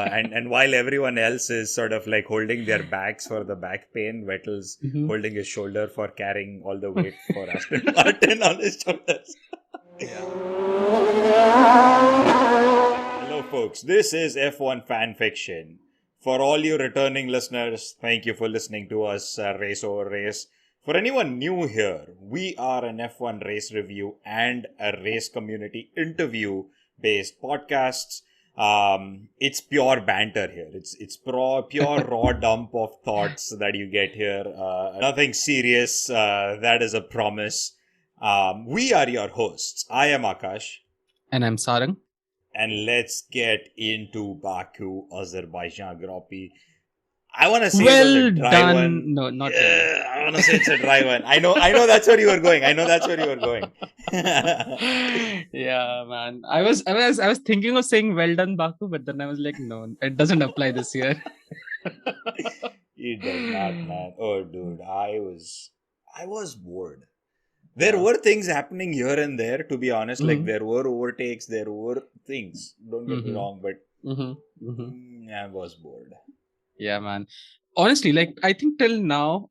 And while everyone else is sort of like holding their backs for the back pain, Vettel's Mhm. holding his shoulder for carrying all the weight for Aston Martin on his shoulders. Yeah. Hello, folks. This is F1 Fanfiction. For all you returning listeners, thank you for listening to us race over race. For anyone new here, we are an F1 race review and a race community interview based podcasts. It's pure banter here. Pure raw dump of thoughts that you get here. Nothing serious. That is a promise. We are your hosts. I am Akash. And I'm Sarang. And let's get into Baku, Azerbaijan Grand Prix. I want to say it was a Well dry done. one. No, not really. Yeah, I want to say it's a dry one. I know that's where you were going. Yeah, man. I was thinking of saying well done, Baku, but then I was like, no, it doesn't apply this year. It does not, man. Oh, dude, I was bored. There Yeah. were things happening here and there, to be honest. Like, Mm-hmm. there were overtakes, there were things. Don't get me Mm-hmm. wrong, but Mm-hmm. I was bored. Yeah, man. Honestly, like I think till now,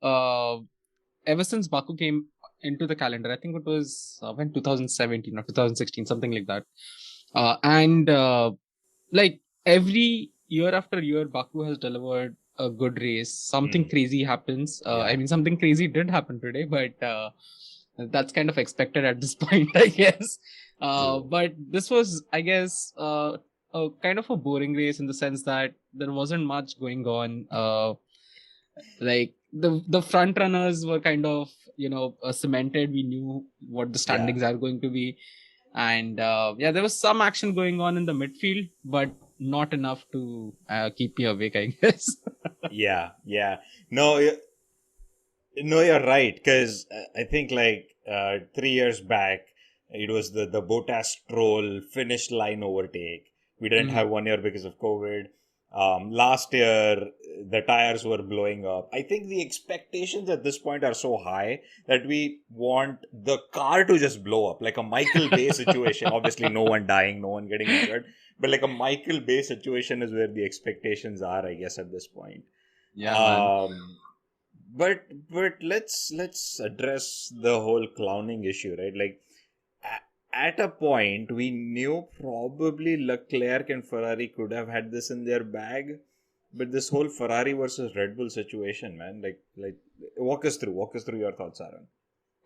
ever since Baku came into the calendar, I think it was when 2017 or 2016, something like that. And like every year after year, Baku has delivered a good race. Something crazy happens. Yeah. I mean, something crazy did happen today, but that's kind of expected at this point, I guess. True. But this was, I guess, a kind of a boring race in the sense that there wasn't much going on. Like the front runners were kind of cemented. We knew what the standings are going to be, and there was some action going on in the midfield, but not enough to keep me awake, I guess. Yeah. No, you're right. Because I think like 3 years back, it was the Bottas Stroll finish line overtake. We didn't have 1 year because of COVID. Last year, the tires were blowing up. I think the expectations at this point are so high that we want the car to just blow up, like a Michael Bay situation. Obviously, no one dying, no one getting injured, but like a Michael Bay situation is where the expectations are, I guess, at this point. Yeah, man. Um, but let's address the whole clowning issue, right? Like at a point we knew probably Leclerc and Ferrari could have had this in their bag, but this whole Ferrari versus Red Bull situation, man, like walk us through your thoughts, Aaron.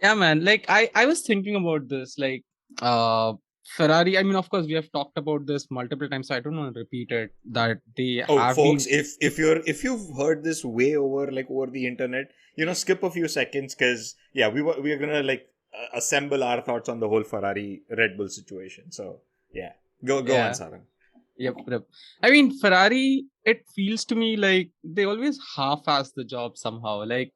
Yeah, man. Like I was thinking about this, like Ferrari. I mean, of course, we have talked about this multiple times, so I don't want to repeat it. That they Oh, have folks, been. if you've heard this way over the internet, skip a few seconds because yeah, we're gonna like assemble our thoughts on the whole Ferrari Red Bull situation. So yeah, go on, Yeah. Sarang. Yep. I mean, Ferrari, it feels to me like they always half-ass the job somehow. Like,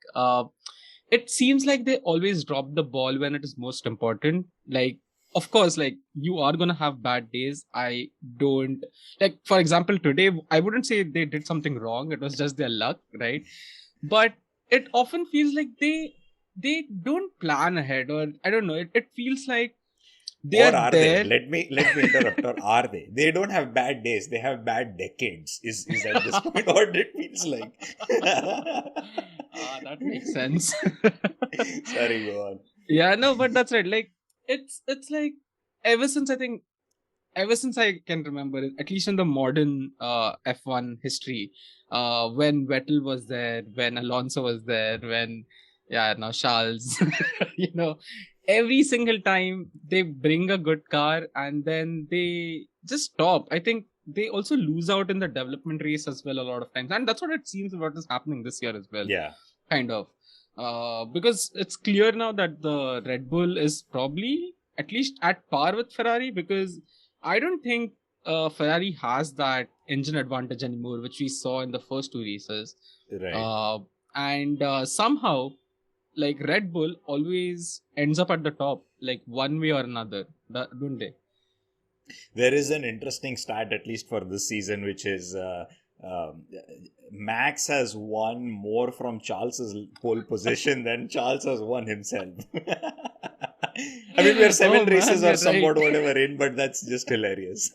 it seems like they always drop the ball when it is most important. Like, of course, like you are gonna have bad days. I don't like, for example, today I wouldn't say they did something wrong. It was just their luck, right? But it often feels like they don't plan ahead, or I don't know. It feels like they Or are are they? there. Let me interrupt. Or are they? They don't have bad days. They have bad decades. Is at this point what it feels like? That makes sense. Sorry, go on. Yeah, no, but that's right. Like it's like ever since I think ever since I can remember, at least in the modern F1 history, when Vettel was there, when Alonso was there, when now Charles, you know, every single time they bring a good car and then they just stop. I think they also lose out in the development race as well a lot of times, and that's what it seems what is happening this year as well, Yeah. kind of. Because it's clear now that the Red Bull is probably at least at par with Ferrari, because I don't think Ferrari has that engine advantage anymore, which we saw in the first two races. Right. Uh, and somehow, like Red Bull always ends up at the top, like one way or another, don't they? There is an interesting stat, at least for this season, which is um, Max has won more from Charles's pole position than Charles has won himself. I mean, we're seven Oh man, races or you're right. somewhat whatever in, but that's just hilarious.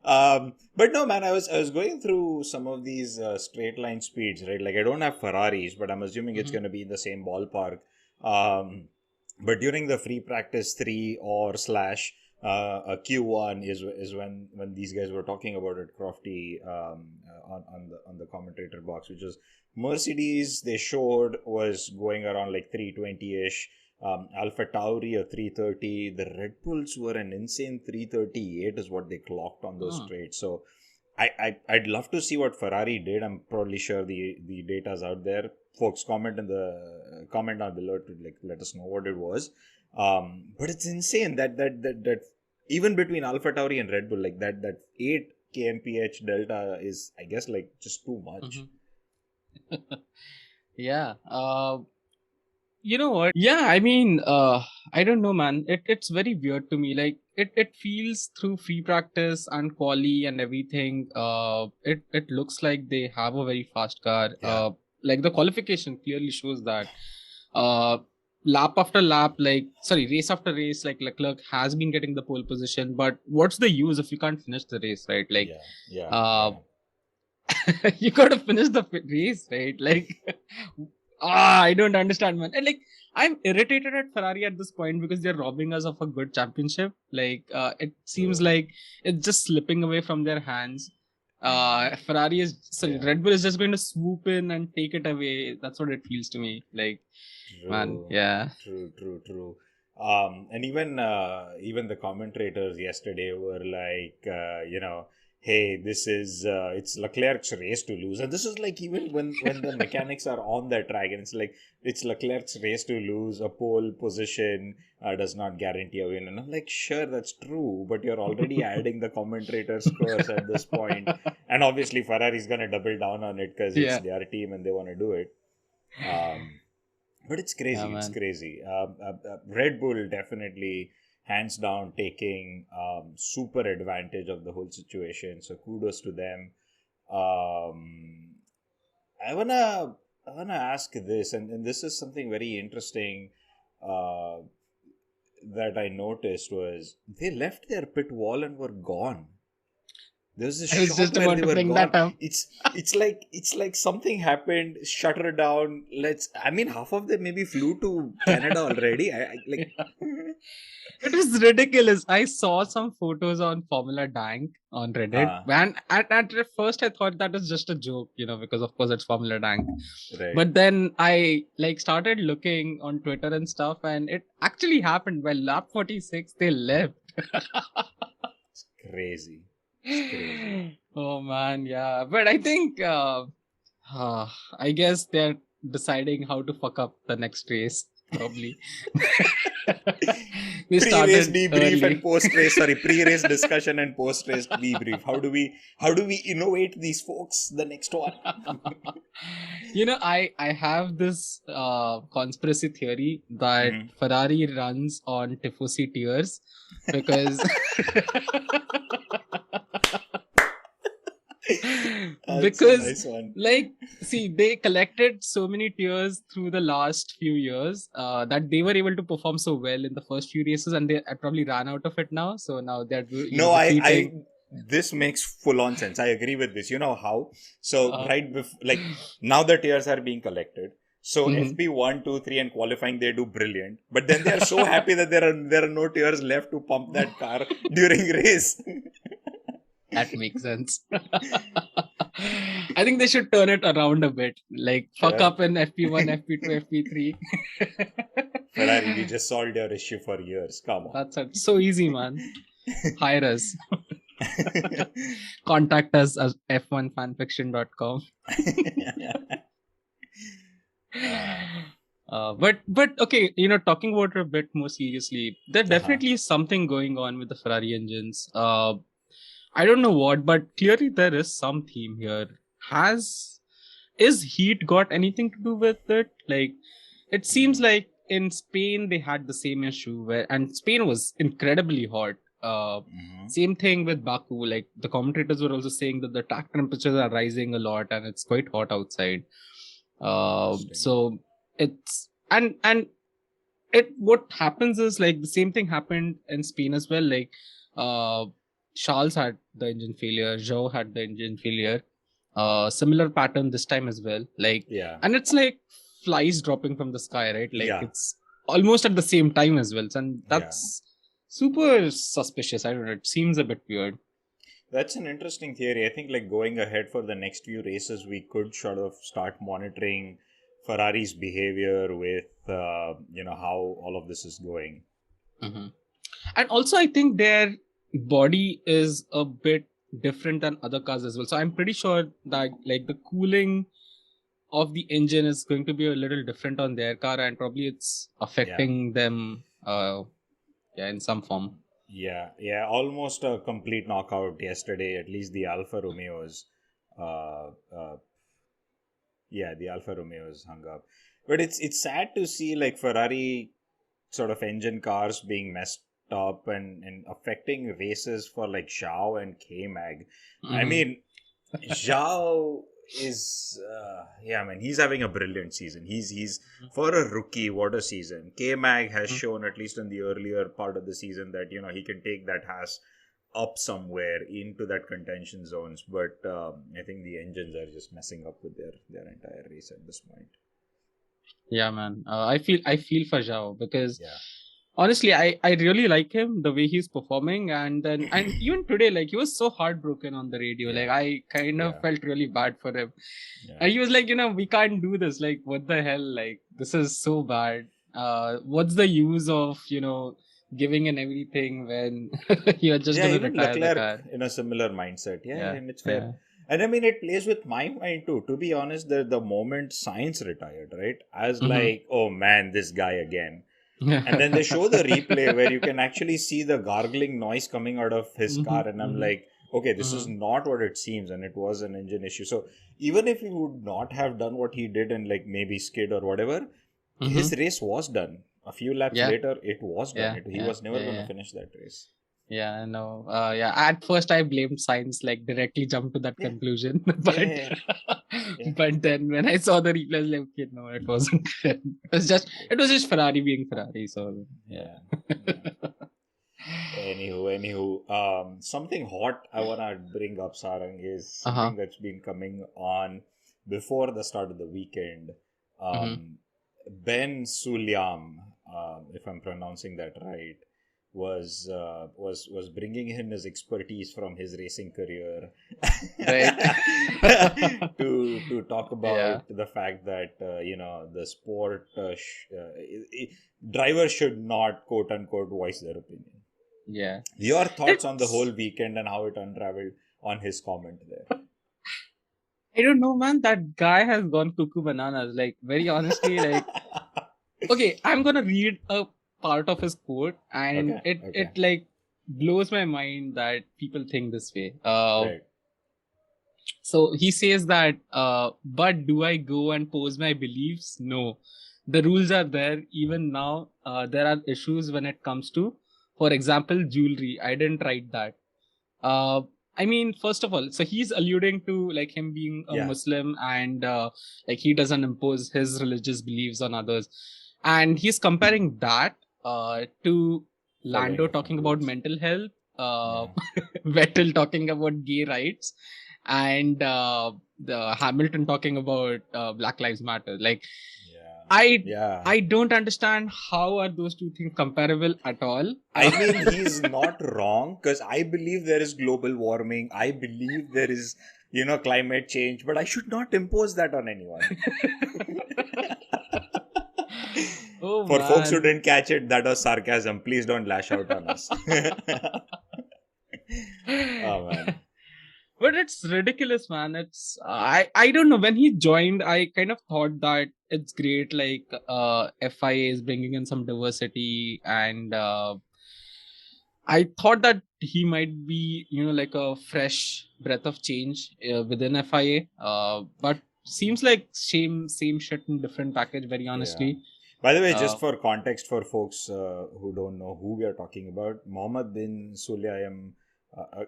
But no, man, I was going through some of these straight line speeds, right? Like I don't have Ferraris, but I'm assuming it's Mhm. going to be in the same ballpark. Um, but during the free practice three or slash a Q1 is when these guys were talking about it, Crofty, on the commentator box, which was Mercedes. They showed was going around like 320 ish. Alpha Tauri a 330. The Red Bulls were an insane 338 is what they clocked on those Oh. straights. So I'd love to see what Ferrari did. I'm probably sure the data's out there. Folks, comment down below to like let us know what it was. But it's insane that even between Alpha Tauri and Red Bull, like that 8 kmph delta is, I guess, like just too much. Mhm. Yeah. You know what? Yeah, I mean, I don't know, man. It's very weird to me. Like it feels through free practice and quali and everything. It looks like they have a very fast car. Yeah. Like the qualification clearly shows that. Uh, lap after lap, like sorry, race after race, like Leclerc has been getting the pole position. But what's the use if you can't finish the race, right? Like, Yeah. Yeah. uh, Yeah. you gotta finish the race, right? Like, I don't understand, man. And like, I'm irritated at Ferrari at this point because they're robbing us of a good championship. Like, it seems True. like it's just slipping away from their hands. Ferrari is sorry, Yeah. Red Bull is just going to swoop in and take it away. That's what it feels to me. Like, man, True, yeah. true. And even the commentators yesterday were like, hey, this is it's Leclerc's race to lose, and this is like even when the mechanics are on the track, and it's like it's Leclerc's race to lose. A pole position does not guarantee a win, and I'm like, sure, that's true, but you're already adding the commentator scores at this point, and obviously Ferrari's gonna double down on it because it's Yeah, their team and they want to do it. Um, but it's yeah, crazy. It's man. crazy. Red Bull definitely, hands down, taking super advantage of the whole situation. So kudos to them. Um, I wanna ask this, and this is something very interesting uh, that I noticed was they left their pit wall and were gone. There was a I was shot just where about they to were bring gone. that up. It's like something happened, shut her down. I mean, half of them maybe flew to Canada already. I like. It is ridiculous. I saw some photos on Formula Dank on Reddit. uh, And at first I thought that was just a joke, because of course it's Formula Dank. right. But then I like started looking on Twitter and stuff, and it actually happened. By lap 46, they left. It's crazy. It's crazy. Oh man, yeah. But I think I guess they're deciding how to fuck up the next race, probably. We Pre-race started debrief and early. post-race. Sorry, pre-race discussion and post-race debrief. How do we innovate these folks? The next one. I have this conspiracy theory that Mhm. Ferrari runs on Tifosi tears because That's a because nice one. like see they collected so many tears through the last few years that they were able to perform so well in the first few races, and they probably ran out of it now, so now they're No, I retreating. this makes full on sense. I agree with this. You know how? So uh, right before, like now the tiers are being collected. So mhm. FP 1, 2, 3 and qualifying they do brilliant. But then they are so happy that there are no tiers left to pump that car during race. That makes sense. I think they should turn it around a bit. Like fuck Sure. up in FP1, FP2, FP3. Ferrari, we just solved your issue for years. Come on. That's it. So easy, man. Hire us. Contact us at f1fanfiction.com. But okay, talking about it a bit more seriously, there Uh-huh. definitely is something going on with the Ferrari engines. I don't know what, but clearly there is some theme here. Is heat got anything to do with it? Like, it seems Mm. like in Spain they had the same issue and Spain was incredibly hot. Mhm. Same thing with Baku. Like the commentators were also saying that the track temperatures are rising a lot and it's quite hot outside. Interesting. So it's and it what happens is like the same thing happened in Spain as well. Like uh Charles had the engine failure, Zhou had the engine failure. Similar pattern this time as well. Like, Yeah. and it's like flies dropping from the sky, right? Like Yeah. it's almost at the same time as well. And Yeah. that's super suspicious. I don't know. It seems a bit weird. That's an interesting theory. I think like going ahead for the next few races, we could sort of start monitoring Ferrari's behavior with how all of this is going. Mm-hmm. And also, I think their body is a bit different than other cars as well. So I'm pretty sure that like the cooling of the engine is going to be a little different on their car, and probably it's affecting them in some form. Yeah, almost a complete knockout yesterday. At least the Alfa Romeos, uh, uh, the Alfa Romeos hung up. But it's sad to see like Ferrari sort of engine cars being messed up and affecting races for like Zhao and K-Mag. Mm-hmm. I mean, Zhao is man, he's having a brilliant season. He's for a rookie, what a season. K-Mag has shown, at least in the earlier part of the season, that he can take that Haas up somewhere into that contention zones, but I think the engines are just messing up with their entire race at this point. Yeah, man. I feel for Zhao because honestly, I really like him, the way he's performing, and even today, like he was so heartbroken on the radio. Like I kind of felt really bad for him. And he was like, we can't do this. Like, what the hell? Like, this is so bad. What's the use of giving in everything when you're just gonna even retire Leclerc the car? in a similar mindset. And it's fair. Yeah. And I mean, it plays with my mind too. To be honest, the moment Sainz retired, right, as like, oh man, this guy again. And then they show the replay where you can actually see the gargling noise coming out of his car, and I'm like, okay, this is not what it seems, and it was an engine issue. So even if he would not have done what he did and like maybe skid or whatever, his race was done. A few laps later, it was done. He was never going to finish that race. Yeah, no. At first I blamed Sainz, like directly jumped to that conclusion. But but then when I saw the replay, I was like, okay, no, it wasn't. It was just Ferrari being Ferrari. So yeah. Anywho, something hot I wanna bring up, Sarang, is something that's been coming on before the start of the weekend. Ben Sulayem, if I'm pronouncing that right, was bringing in his expertise from his racing career to talk about the fact that the sport drivers should not quote unquote voice their opinion. Yeah. Your thoughts on the whole weekend and how it unraveled on his comment there? I don't know, man. That guy has gone cuckoo bananas. Like, very honestly, like, okay, I'm gonna read a part of his quote, and it like blows my mind that people think this way. So he says that, but do I go and pose my beliefs? No. The rules are there. Even now, there are issues when it comes to, for example, jewelry. I didn't write that. I mean, first of all, so he's alluding to like him being a Muslim, and like he doesn't impose his religious beliefs on others. And he's comparing that to Lando talking about mental health, Vettel talking about gay rights, and the Hamilton talking about Black Lives Matter. Like, I don't understand how are those two things comparable at all. I mean, he's not wrong, because I believe there is global warming. I believe there is, climate change, but I should not impose that on anyone. For folks who didn't catch it, that was sarcasm. Please don't lash out on us. Oh, man. But it's ridiculous, man. It's I don't know. When he joined, I kind of thought that it's great. Like FIA is bringing in some diversity, and I thought that he might be, like a fresh breath of change within FIA. But seems like same shit in different package. Very honestly. Yeah. By the way, just for context for folks who don't know who we are talking about, Mohammed bin Sulayem.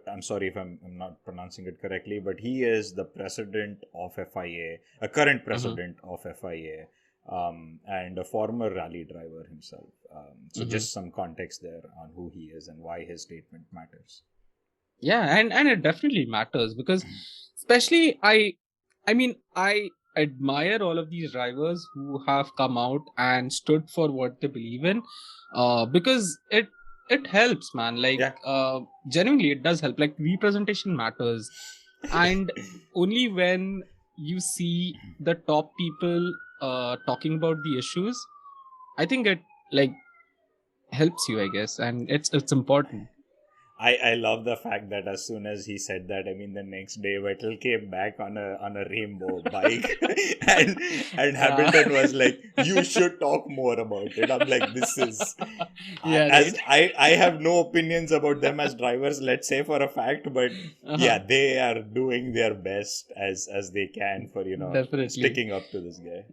I'm sorry if I'm not pronouncing it correctly, but he is the president of FIA, a current president of FIA, and a former rally driver himself. So just some context there on who he is and why his statement matters. Yeah, and it definitely matters because especially I admire all of these drivers who have come out and stood for what they believe in, because it helps, man. Like Yeah. genuinely it does help. Like representation matters, and only when you see the top people talking about the issues, I think it like helps you, I guess, and it's important. I love the fact that as soon as he said that, I mean, the next day Vettel came back on a rainbow bike, and Yeah. Hamilton was like, "You should talk more about it." I'm like, "This is Yeah, as right. I have no opinions about them as drivers, let's say for a fact, but yeah, Uh-huh. they are doing their best as they can for Definitely. sticking up to this guy."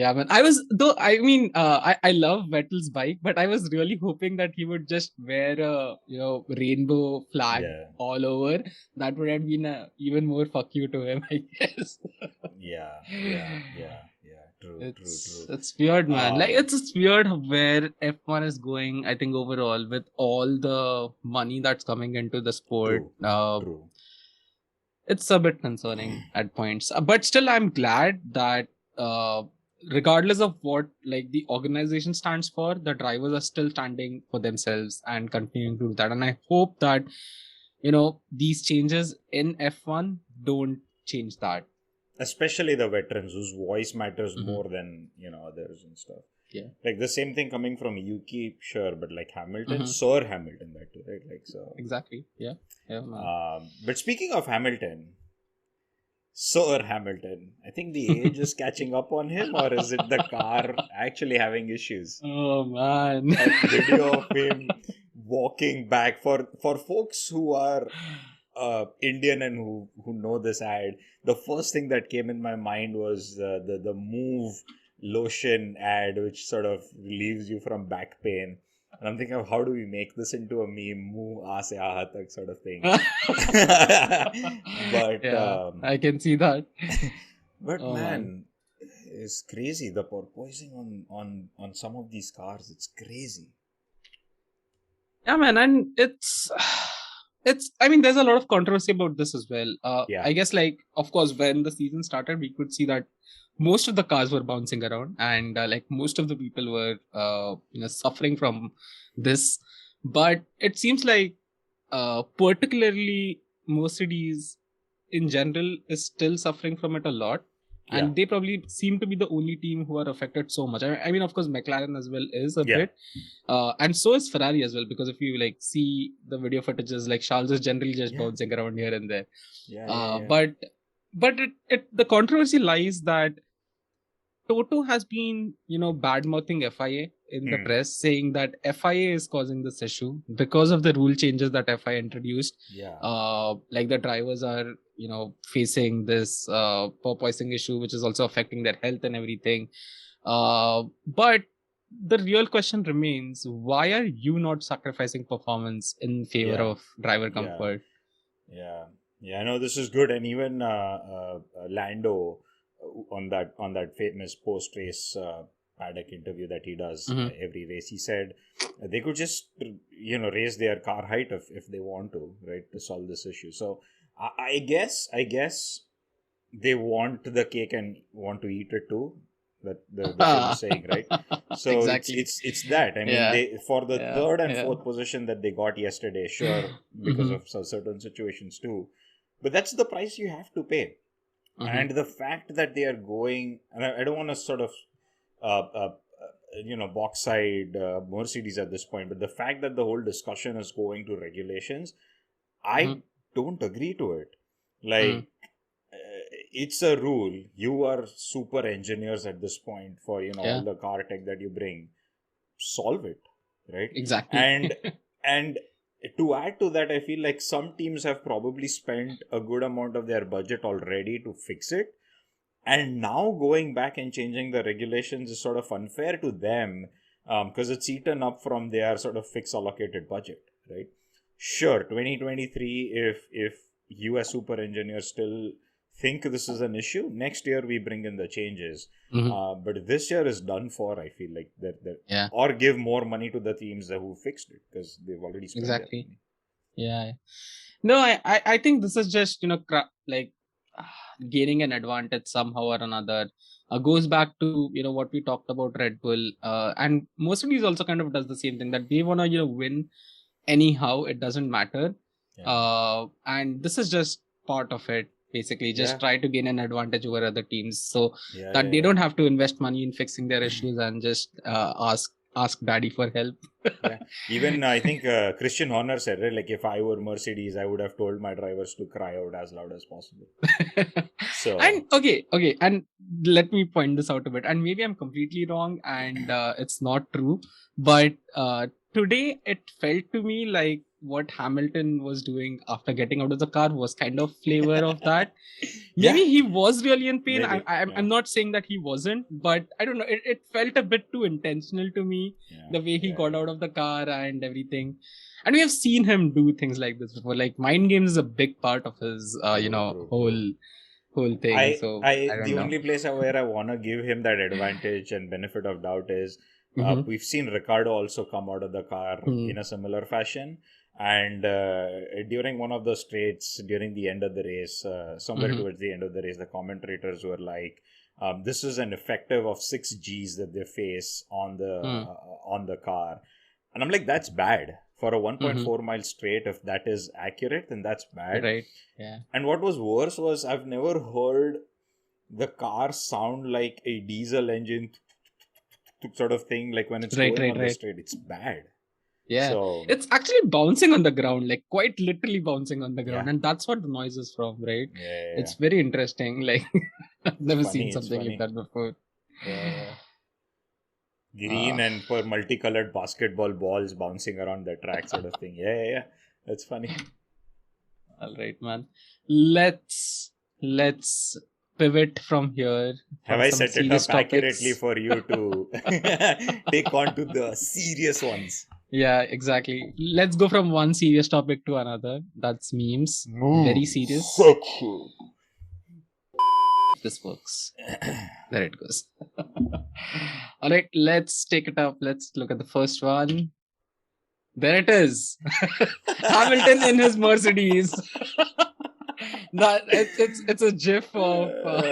Yeah, man. I was though. I mean, I love Vettel's bike, but I was really hoping that he would just wear a rainbow flag Yeah, all over. That would have been a even more fuck you to him, I guess. yeah. True, true, It's true. it's weird, man. Like Um, it's weird where F1 is going. I think overall with all the money that's coming into the sport, true, true. it's a bit concerning at points. But still, I'm glad that uh, regardless of what like the organization stands for, the drivers are still standing for themselves and continuing to do that. And I hope that these changes in F1 don't change that. Especially the veterans whose voice matters Hmm. more than others and stuff. Yeah. Like the same thing coming from Yuki, sure, but like Hamilton, Hmm. Sir Hamilton, that too, right? Like so. Exactly. Yeah. Yeah, man. But speaking of Hamilton, Sir Hamilton, I think the age is catching up on him, or is it the car actually having issues? Oh man. That video of him walking back for folks who are Indian and who know this ad, the first thing that came in my mind was the Move lotion ad, which sort of relieves you from back pain. And I'm thinking of how do we make this into a meme, Move aase aha tak sort of thing. but Yeah, I can see that. but Oh man. man, it's crazy the porpoising on some of these cars. It's crazy. Yeah, man, and it's I mean there's a lot of controversy about this as well. Yeah, I guess like of course when the season started we could see that most of the cars were bouncing around and like most of the people were suffering from this, but it seems like particularly Mercedes in general is still suffering from it a lot, yeah, and they probably seem to be the only team who are affected so much. I mean of course McLaren as well is a yeah, bit, and so is Ferrari as well, because if you like see the video footages, like Charles is generally just yeah, bouncing around here and there. yeah, yeah, Uh, yeah. but but it the controversy lies that Toto has been, bad mouthing FIA in the Hmm. press, saying that FIA is causing this issue because of the rule changes that FIA introduced. Yeah, Like the drivers are, facing this porpoising issue, which is also affecting their health and everything. But the real question remains: why are you not sacrificing performance in favor yeah, of driver yeah, comfort? yeah, yeah. I know this is good, and even Lando on that famous post race paddock interview that he does Mhm. every race, he said they could just raise their car height if they want to, right, to solve this issue. So I guess they want the cake and want to eat it too. That the famous saying, right? So it's Exactly. it's it's that. I mean, Yeah. they for the Yeah. third and Yeah. fourth position that they got yesterday, sure, because Hmm. of certain situations too, but that's the price you have to pay. Hmm. And the fact that they are going, and I don't want to sort of box side Mercedes at this point, but the fact that the whole discussion is going to regulations, I Hmm. don't agree to it. Hmm. Like, it's a rule. You are super engineers at this point for all Yeah. the car tech that you bring. Solve it, right? Exactly. And to add to that, I feel like some teams have probably spent a good amount of their budget already to fix it, and now going back and changing the regulations is sort of unfair to them, because it's eaten up from their sort of fixed allocated budget, right? Sure, 2023, if US super engineers still think this is an issue, next year we bring in the changes. Hmm. But this year is done for, I feel like, that Yeah. or give more money to the teams who fixed it because they've already spent their Exactly. money. Yeah. No, I think this is just, gaining an advantage somehow or another. Goes back to, what we talked about Red Bull. And Mercedes also kind of does the same thing, that they want to, win anyhow. It doesn't matter. Yeah. And this is just part of it. Basically, just Yeah. try to gain an advantage over other teams, so Yeah, that yeah, they yeah. don't have to invest money in fixing their issues and just ask daddy for help. Yeah. Even I think Christian Horner said, right, like if I were Mercedes, I would have told my drivers to cry out as loud as possible. And So, okay, and let me point this out a bit, and maybe I'm completely wrong, and it's not true, but today it felt to me like what Hamilton was doing after getting out of the car was kind of flavor of that. yeah, Maybe he was really in pain. maybe. I'm not saying that he wasn't, but I don't know. It felt a bit too intentional to me, Yeah, the way he yeah, got out of the car and everything. And we have seen him do things like this before. Like mind games is a big part of his, true. whole thing. So I The don't know. only place where I want to give him that advantage and benefit of doubt is Mm-hmm. we've seen Ricardo also come out of the car in a similar fashion. And during one of the straights, during the end of the race, somewhere towards the end of the race, the commentators were like, "This is an effective of 6 Gs that they face on the car," and I'm like, "That's bad for a 1.4 mile straight. If that is accurate, then that's bad." Right. Yeah. And what was worse was I've never heard the car sound like a diesel engine sort of thing, like when it's going on the Right. straight. It's bad. Yeah. So It's actually bouncing on the ground, like quite literally bouncing on the ground. yeah, And that's what the noise is from, right? yeah. It's very interesting. Like, I've never seen It's something like funny. that before. Yeah. Green Uh, and for multicolored basketball balls bouncing around the track, sort of thing. Yeah. That's funny. all right, man. Let's pivot from here Have from I some set it up serious accurately topics. for you to take on to the serious ones? Yeah, exactly. Let's go from one serious topic to another. That's memes. Very serious. Sexual. This works. There it goes. All right, let's take it up. Let's look at the first one. There it is. Hamilton in his Mercedes. That it's a gif of. Oh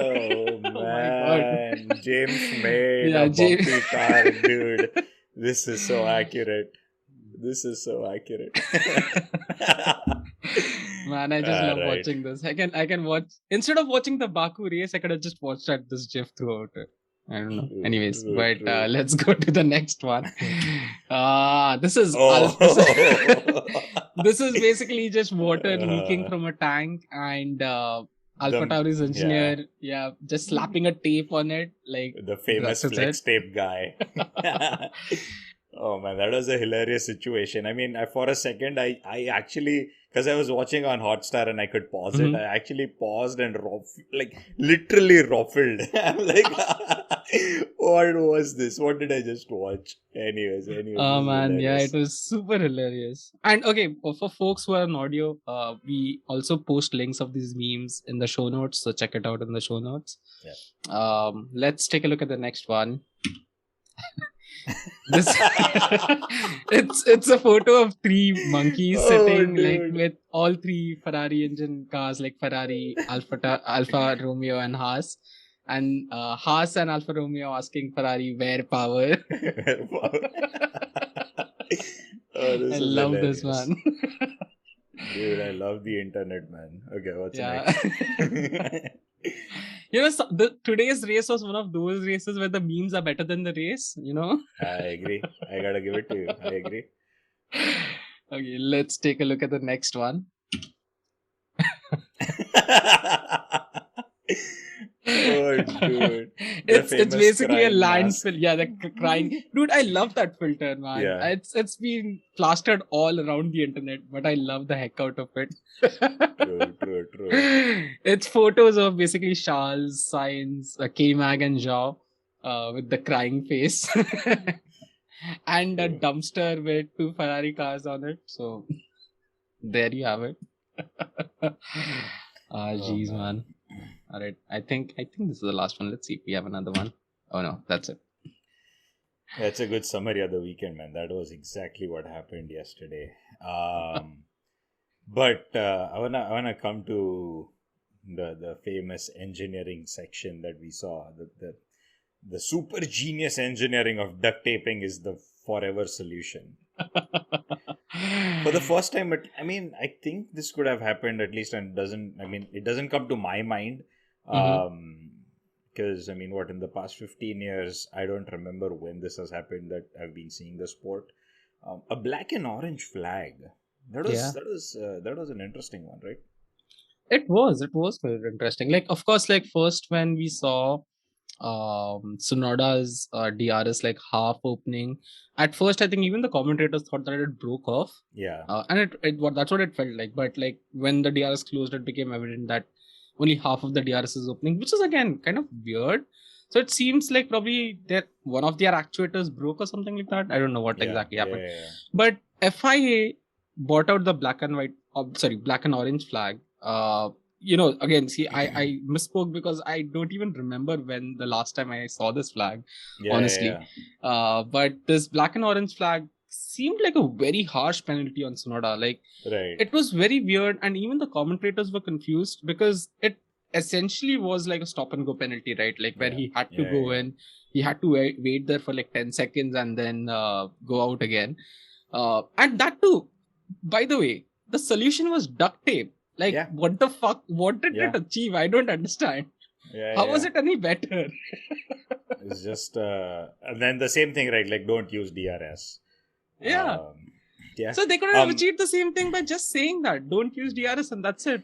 Oh my god. man, James made Yeah, a bumpy car, dude. This is so accurate. Man, I just love Right. watching this. I can watch, instead of watching the Baku race, I could have just watched this gif throughout it. I don't know. Anyways, True. let's go to the next one. This is this is basically just water leaking from a tank, and Alpha Tauri's engineer, just slapping a tape on it, like the famous that's flex it. tape guy. Oh man, that was a hilarious situation. I mean, for a second, I actually, because I was watching on Hotstar and I could pause it, I actually paused and literally ruffled. I'm like, what was this? What did I just watch? Anyways, Oh this is man, yeah, hilarious. it was super hilarious. And okay, for folks who are on audio, we also post links of these memes in the show notes, so check it out in the show notes. Yeah. Let's take a look at the next one. This it's a photo of 3 monkeys sitting like with all 3 Ferrari engine cars, like Ferrari, Alfa Romeo, and Haas. And Haas and Alfa Romeo asking Ferrari where power. This I is love hilarious. this, man. Dude, I love the internet, man. Okay, what's next? Today's race was one of those races where the memes are better than the race, I agree. I gotta give it to you. I agree. Okay, let's take a look at the next one. Oh, dude. It's basically a crying mask. landfill. Yeah, the crying. Dude, I love that filter, man. Yeah. It's been plastered all around the internet, but I love the heck out of it. True. It's photos of basically Charles, Sainz, K-Mag, and Zhao with the crying face. And a dumpster with 2 Ferrari cars on it. So there you have it. Jeez, man. All right, I think this is the last one. Let's see if we have another one. Oh no, that's it. That's a good summary of the weekend, man. That was exactly what happened yesterday. But I wanna come to the famous engineering section that we saw. The super genius engineering of duct taping is the forever solution. For the first time, I think this could have happened at least, and it doesn't come to my mind. Mhm. Because what, in the past 15 years, I don't remember when this has happened that I've been seeing the sport. A black and orange flag. That was Yeah. that was an interesting one, right? It was very interesting. Like, of course, like first when we saw Sonoda's DRS like half opening, at first I think even the commentators thought that it broke off. Yeah, And that's what it felt like. But like when the DRS closed, it became evident that only half of the DRS is opening, which is again kind of weird. So it seems like probably that one of their actuators broke or something like that. I don't know what yeah, exactly yeah, happened. yeah, But FIA bought out the black and orange flag. Again, see, I misspoke because I don't even remember when the last time I saw this flag, yeah, honestly. yeah, But this black and orange flag seemed like a very harsh penalty on Sonoda. Like, yeah. Right. it was very weird, and even the commentators were confused because it essentially was like a stop and go penalty, right? Like where Yeah, he had to yeah, go yeah, in, he had to wait there for like 10 seconds and then go out again. And that too, by the way, the solution was duct tape. Like, yeah, what the fuck? What did yeah, it achieve? I don't understand. yeah, How was yeah. it any better? It's just and then the same thing, right? Like, don't use DRS. Yeah. Yeah. So they could have Um, achieved the same thing by just saying that. Don't use DRS and that's it.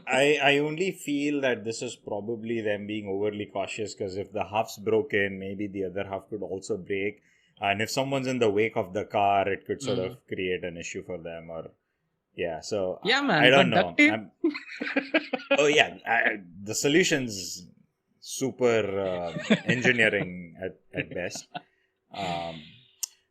I only feel that this is probably them being overly cautious, because if the half's broken, maybe the other half could also break, and if someone's in the wake of the car, it could sort of Mm. create an issue for them. Or yeah, so Yeah, I man. don't But duct know. tape. Oh yeah, the solution's super engineering at best. Um,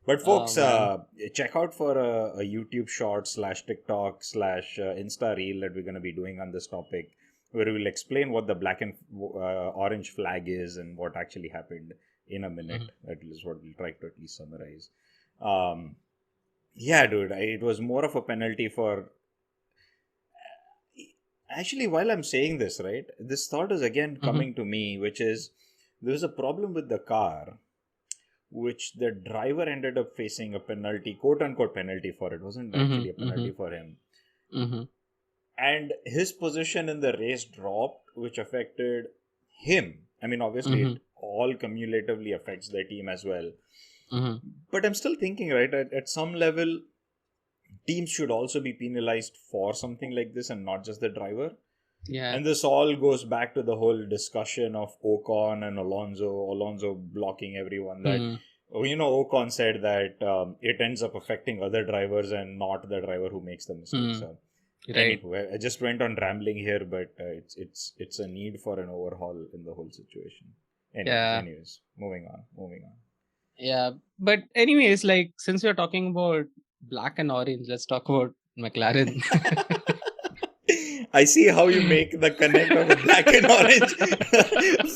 but Oh, folks, man. check out for a YouTube short slash TikTok slash Insta reel that we're going to be doing on this topic, where we will explain what the black and orange flag is and what actually happened in a minute. Mhm. That is what we'll try to at least summarize. Um, yeah, dude, it was more of a penalty for. Actually, while I'm saying this, right, this thought is again Mhm. coming to me, which is there's a problem with the car, which the driver ended up facing a penalty, quote unquote penalty for. It wasn't actually Mhm. a penalty Mhm. for him. Mhm. And his position in the race dropped, which affected him. Obviously, it Mhm. all cumulatively affects the team as well. Mhm. But I'm still thinking, right, at some level, teams should also be penalized for something like this and not just the driver. Yeah. And this all goes back to the whole discussion of Ocon and Alonso blocking everyone. That, Mhm. Ocon said that it ends up affecting other drivers and not the driver who makes the mistake. Mhm. So, Right. anyway, I just went on rambling here, but it's a need for an overhaul in the whole situation. Yeah. Anyways, moving on. Yeah. But anyways, like since we're talking about black and orange, let's talk about McLaren. I see how you make the connect of a black and orange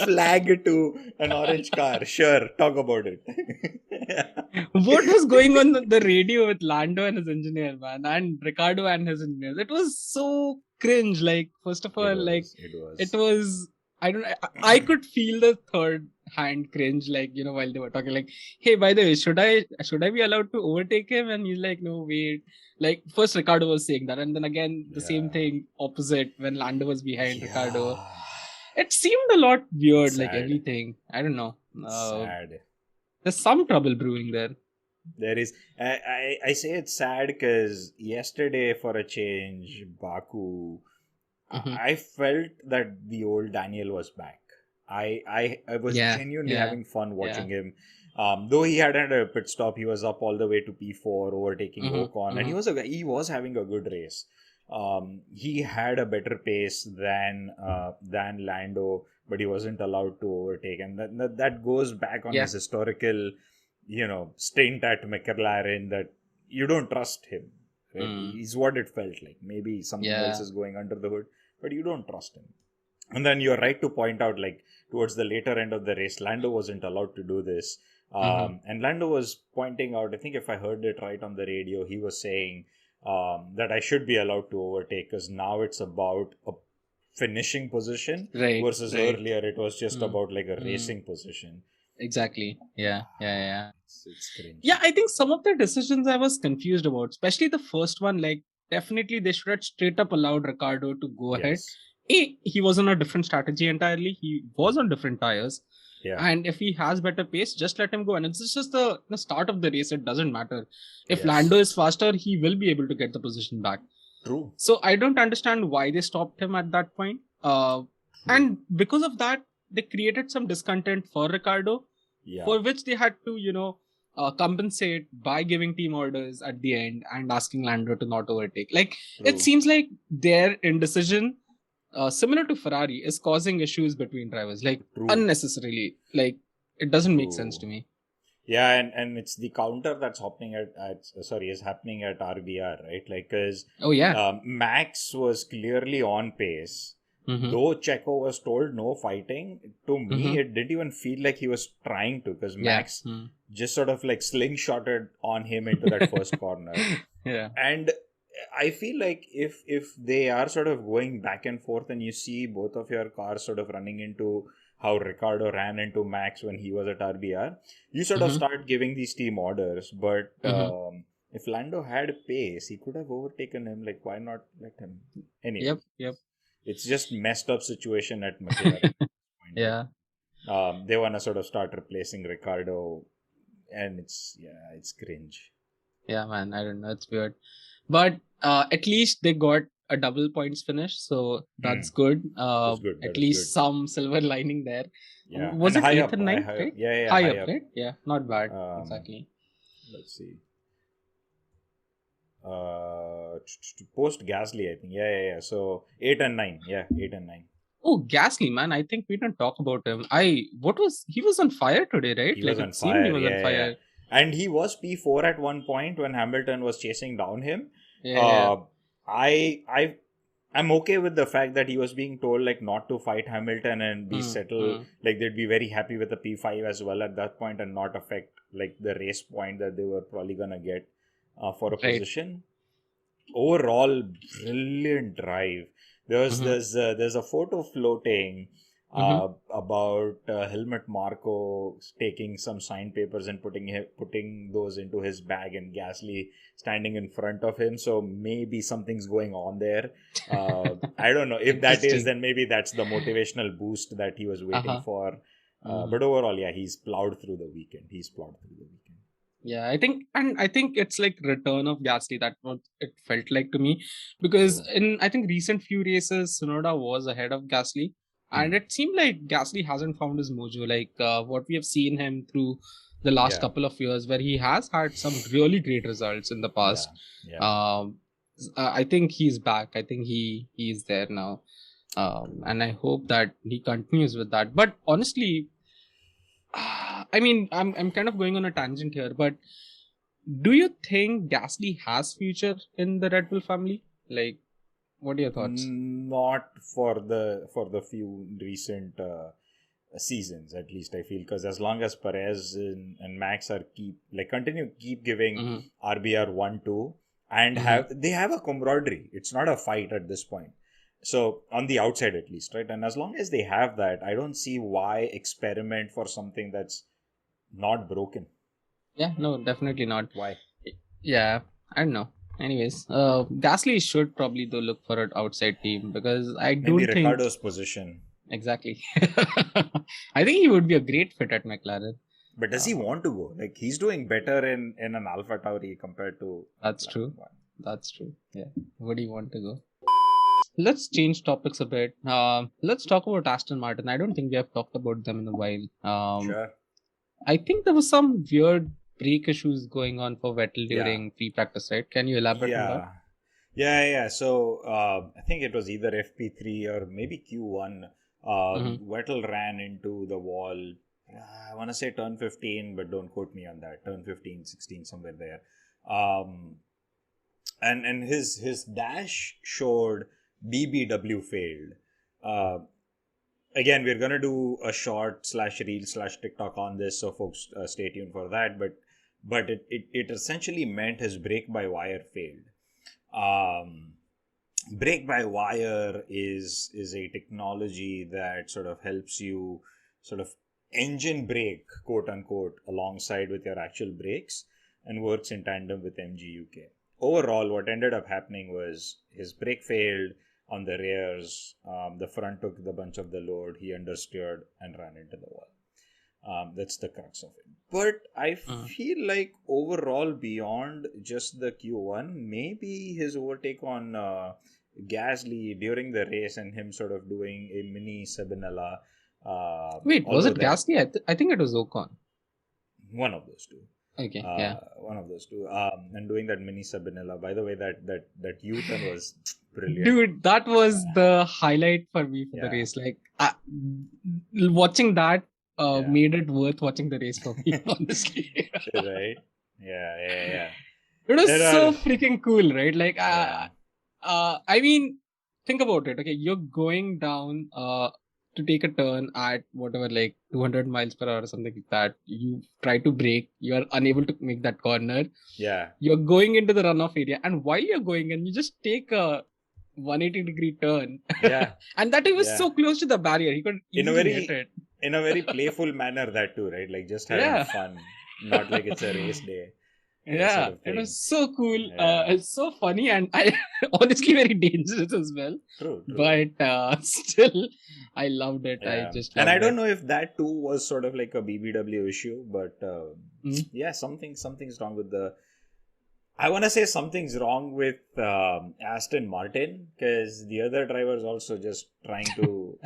flag to an orange car. Sure, talk about it. What was going on the radio with Lando and his engineer, man, and Ricardo and his engineers? It was so cringe. Like, first of all, like It it was. was. I don't. I could feel the third hand cringe, like while they were talking, like, "Hey, by the way, should I be allowed to overtake him?" And he's like, "No, wait." Like first, Ricardo was saying that, and then again the same Yeah. thing opposite when Lando was behind Ricardo. Yeah. It seemed a lot weird, like Sad. everything. I don't know. Sad. There's some trouble brewing there. There is. I say it's sad because yesterday, for a change, Baku, Hmm. I felt that the old Daniel was back. I was Yeah, genuinely yeah, having fun yeah. watching him. Though he had had a pit stop, he was up all the way to P4, overtaking Hmm. Ocon, and Hmm. he was having a good race. He had a better pace than Lando, but he wasn't allowed to overtake, and that goes back on Yeah. his historical, stint at McLaren, that you don't trust him. Right? Mm. Is what it felt like. Maybe something else Yeah. is going under the hood, but you don't trust him. And then you're right to point out, like, towards the later end of the race, Lando wasn't allowed to do this. Hmm. And Lando was pointing out, I think if I heard it right on the radio, he was saying that I should be allowed to overtake, because now it's about a finishing position Right. versus Right. earlier it was just Mm. about like a racing position. Exactly. Yeah. It's cringe. Yeah, I think some of the decisions I was confused about, especially the first one. Like, definitely they should have straight up allowed Ricardo to go ahead. Yes. He was on a different strategy entirely. He was on different tires. Yeah. And if he has better pace, just let him go. And it's just the start of the race. It doesn't matter. If Yes. Lando is faster, he will be able to get the position back. True. So I don't understand why they stopped him at that point. And because of that, they created some discontent for Ricardo, for which they had to, compensate by giving team orders at the end and asking Lando to not overtake. Like, it seems like their indecision, similar to Ferrari, is causing issues between drivers, like unnecessarily. Like, it doesn't make sense to me. Yeah, and it's the counter that's happening is happening at RBR, right? Like, because Max was clearly on pace. Though Checo was told no fighting, to me it didn't even feel like he was trying to, because Max just sort of like slingshotted on him into that first corner. Yeah. And I feel like if they are sort of going back and forth and you see both of your cars sort of running into how Ricardo ran into Max when he was at RBR, you sort of start giving these team orders. But if Lando had pace, he could have overtaken him. Like, why not let him? Anyway. Yep. It's just messed up situation at McLaren. Yeah. They want to sort of start replacing Ricardo, and it's cringe. Yeah, man. I don't know. It's weird. But at least they got a double points finish, so that's good. At least some silver lining there. Yeah. Was and it 8th and 9th, right? Yeah. High up, right? Yeah, not bad. Exactly. Let's see. Post Gasly, I think. Yeah. So 8 and 9. Yeah, 8 and 9. Oh, Gasly, man. I think we didn't talk about him. He was on fire today, right? He was on fire. On fire. And he was P4 at one point when Hamilton was chasing down him. I'm okay with the fact that he was being told like not to fight Hamilton and be settled. Like, they'd be very happy with the P5 as well at that point and not affect like the race point that they were probably gonna get for a position. Overall, brilliant drive. There's a photo floating about Helmut Marko taking some signed papers and putting those into his bag, and Gasly standing in front of him. So maybe something's going on there. I don't know. If that is, then maybe that's the motivational boost that he was waiting for. But overall, yeah, he's plowed through the weekend. Yeah, I think it's like return of Gasly. That's what it felt like to me, because in I think recent few races, Tsunoda was ahead of Gasly, and it seemed like Gasly hasn't found his mojo. Like what we have seen him through the last couple of years, where he has had some really great results in the past. I think he's back. I think he's there now, and I hope that he continues with that. But honestly, I mean, I'm kind of going on a tangent here, but do you think Gasly has future in the Red Bull family? Like, what are your thoughts? Not for the few recent seasons, at least I feel, because as long as Perez and Max are keep giving RBR 1-2 and they have a camaraderie. It's not a fight at this point. So on the outside at least, right? And as long as they have that, I don't see why experiment for something that's not broken. Yeah, no, definitely not. Why? Yeah, I don't know. Anyways, Gasly should probably though look for an outside team, because I don't think Ricardo's position. Exactly. I think he would be a great fit at McLaren. But does he want to go? Like, he's doing better in an AlphaTauri compared to... That's true. Yeah. Would he want to go? Let's change topics a bit. Let's talk about Aston Martin. I don't think we have talked about them in a while. Sure. I think there was some weird brake issues going on for Vettel during free practice, right? Can you elaborate on that? Yeah. So I think it was either FP3 or maybe Q1. Vettel ran into the wall. I want to say turn 15, but don't quote me on that. Turn 15, 16, somewhere there. And his dash showed BBW failed. Again, we're going to do a short/reel/TikTok on this, so folks stay tuned for that. But it essentially meant his brake-by-wire failed. Um, brake by wire is a technology that sort of helps you sort of engine brake, quote unquote, alongside with your actual brakes and works in tandem with MGUK. Overall, what ended up happening was his brake failed on the rears. The front took the bunch of the load. He understeered and ran into the wall. That's the crux of it. But I feel like overall, beyond just the Q1, maybe his overtake on Gasly during the race and him sort of doing a mini Sabinella. Wait, was it Gasly? I think it was Ocon. One of those two. Okay, one of those two. And doing that mini Sabinella. By the way, that U-turn was brilliant. Dude, that was the highlight for me for the race. Like, watching that made it worth watching the race for me, honestly. Right? Yeah. It was so freaking cool, right? Like, I mean, think about it. Okay, you're going down to take a turn at whatever, like 200 miles per hour or something like that. You try to brake, you're unable to make that corner. Yeah. You're going into the runoff area, and while you're going in, you just take a 180-degree turn. Yeah. And that was so close to the barrier. He could easily hit it. In a very playful manner, that too, right? Like just having fun, not like it's a race day. Yeah, sort of it was so cool. It's so funny, and I honestly very dangerous as well. True. But still, I loved it. Yeah. I just loved I don't know if that too was sort of like a BBW issue, but yeah, something's wrong with the. I want to say something's wrong with Aston Martin, because the other drivers also just trying to.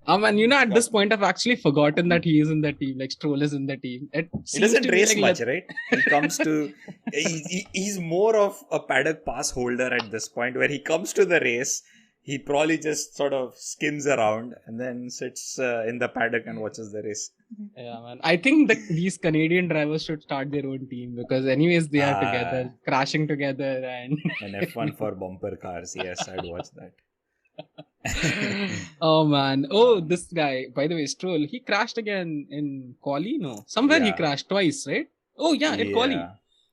And at this point, I've actually forgotten that he is in the team. Like Stroll is in the team. He doesn't race much, right? He comes to. He's more of a paddock pass holder at this point, where he comes to the race. He probably just sort of skims around and then sits in the paddock and watches the race. Yeah, man. I think these Canadian drivers should start their own team, because anyways, they are together, crashing together. And F1 for bumper cars. Yes, I'd watch that. Oh man. Oh, this guy, by the way, Stroll, he crashed again in quali. No, somewhere he crashed twice, right? Oh yeah, in quali.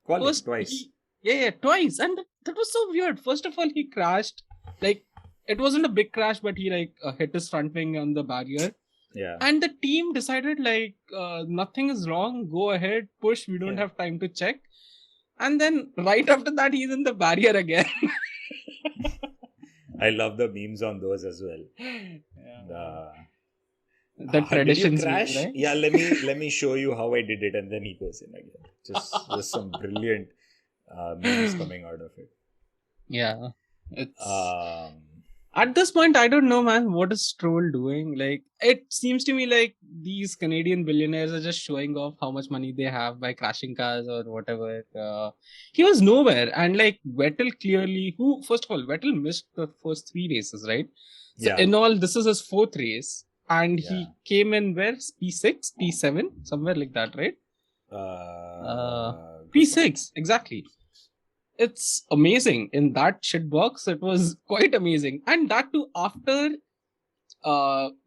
Twice. Twice. And that was so weird. First of all, he crashed. Like, it wasn't a big crash, but he hit his front wing on the barrier. Yeah. And the team decided nothing is wrong. Go ahead, push. We don't have time to check. And then right after that, he's in the barrier again. I love the memes on those as well. Yeah. The traditions, crash? Right? Yeah, let me show you how I did it, and then he goes in again. Just some brilliant memes coming out of it. Yeah, it's at this point, I don't know, man. What is Stroll doing? Like, it seems to me like these Canadian billionaires are just showing off how much money they have by crashing cars or whatever. He was nowhere, and like Vettel clearly, first of all, Vettel missed the first 3 races, right? So in all, this is his 4th race, and he came in where P6, P7, somewhere like that, right? P6 exactly. It's amazing. In that shit box, it was quite amazing. And that too after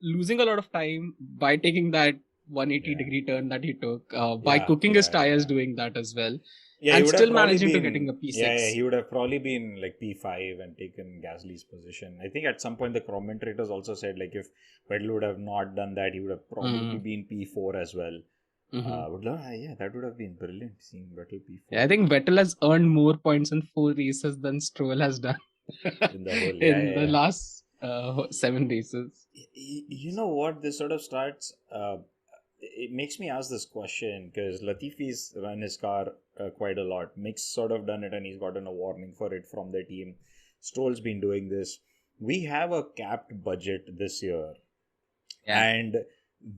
losing a lot of time by taking that 180-degree turn that he took, by cooking his tires doing that as well. Yeah, and still managing to getting a P6. Yeah, he would have probably been like P5 and taken Gasly's position. I think at some point the commentators also said like if Vettel would have not done that, he would have probably been P4 as well. That would have been brilliant seeing Vettel P4. Yeah, I think Vettel has earned more points in 4 races than Stroll has done in the last 7 races. You know what? This sort of starts. It makes me ask this question because Latifi's run his car quite a lot. Mick's sort of done it and he's gotten a warning for it from the team. Stroll's been doing this. We have a capped budget this year. Yeah. And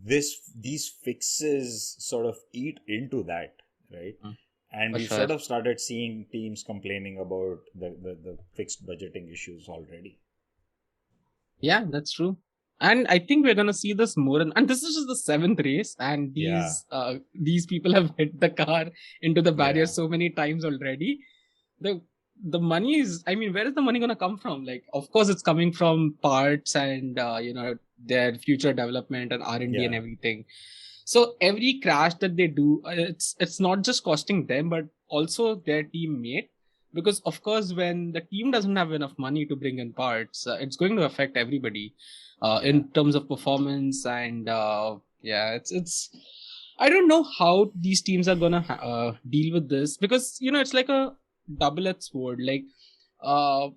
these fixes sort of eat into that, right? And we sort of started seeing teams complaining about the fixed budgeting issues already. Yeah, that's true. And I think we're gonna see this more. And this is just the 7th race, and these people have hit the car into the barrier so many times already. The money is, I mean, where is the money gonna come from? Like, of course, it's coming from parts and their future development and R&D and everything. So every crash that they do, it's not just costing them, but also their teammate. because of course when the team doesn't have enough money to bring in parts, it's going to affect everybody in terms of performance. And it's I don't know how these teams are gonna deal with this, because it's like a double-edged sword. Like uh,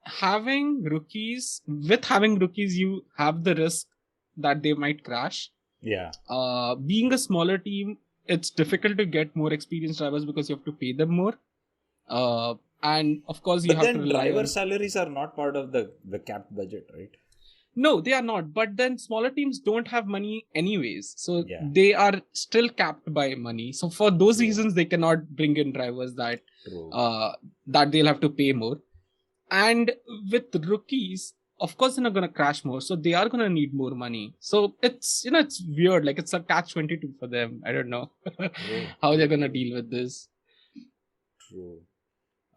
having rookies, you have the risk that they might crash. Yeah. Being a smaller team, it's difficult to get more experienced drivers because you have to pay them more. And of course, you But have to then rely driver on. salaries are not part of the capped budget, right? No, they are not. But then smaller teams don't have money anyways, so Yeah. they are still capped by money. So for those True. reasons, they cannot bring in drivers True. that they'll have to pay more. And with rookies, of course, they're not gonna crash more, so they are gonna need more money. So it's weird. Like, it's a catch-22 for them. I don't know True. how they're gonna deal with this. True.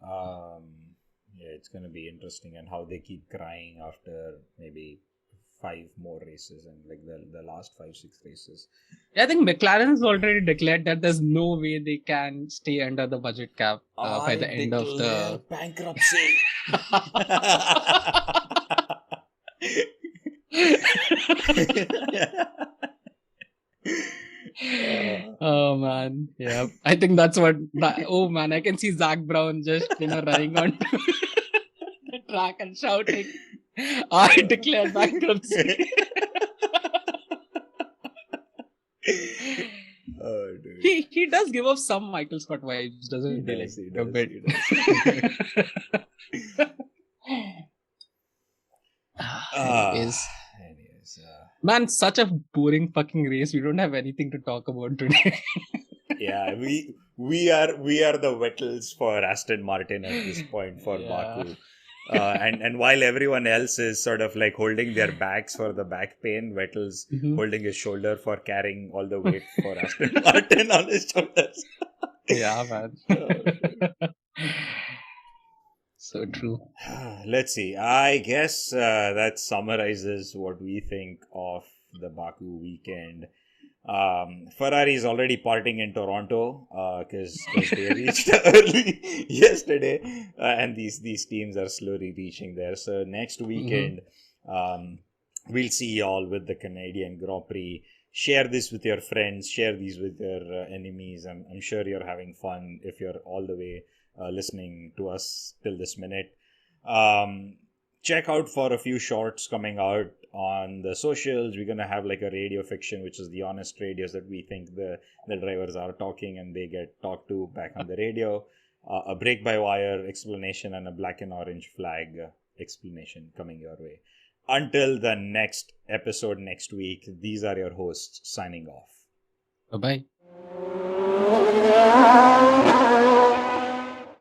Yeah, it's gonna be interesting, and how they keep crying after maybe 5 more races, and like the last 5-6 races. I think McLaren has already declared that there's no way they can stay under the budget cap by the end of the bankruptcy. Oh man, yeah. I think that's what. Oh man, I can see Zach Brown just running on the track and shouting, "I declare bankruptcy." Oh, dude. He does give off some Michael Scott vibes, doesn't he? He A does. bit. Anyways. Man, such a boring fucking race. We don't have anything to talk about today. Yeah, we are the Vettels for Aston Martin at this point for Baku. And while everyone else is sort of like holding their backs for the back pain, Vettel's holding his shoulder for carrying all the weight for Aston Martin on his shoulders. Yeah, man. So true. Let's see. I guess that summarizes what we think of the Baku weekend. Ferrari is already partying in Toronto because they reached early yesterday, and these teams are slowly reaching there. So next weekend, we'll see y'all with the Canadian Grand Prix. Share this with your friends. Share these with your enemies. I'm sure you're having fun if you're all the way listening to us till this minute. Check out for a few shorts coming out on the socials. We're gonna have like a radio fiction, which is the honest radios that we think the drivers are talking and they get talked to back on the radio. A break by wire explanation and a black and orange flag explanation coming your way. Until the next episode next week, these are your hosts signing off. Bye-bye.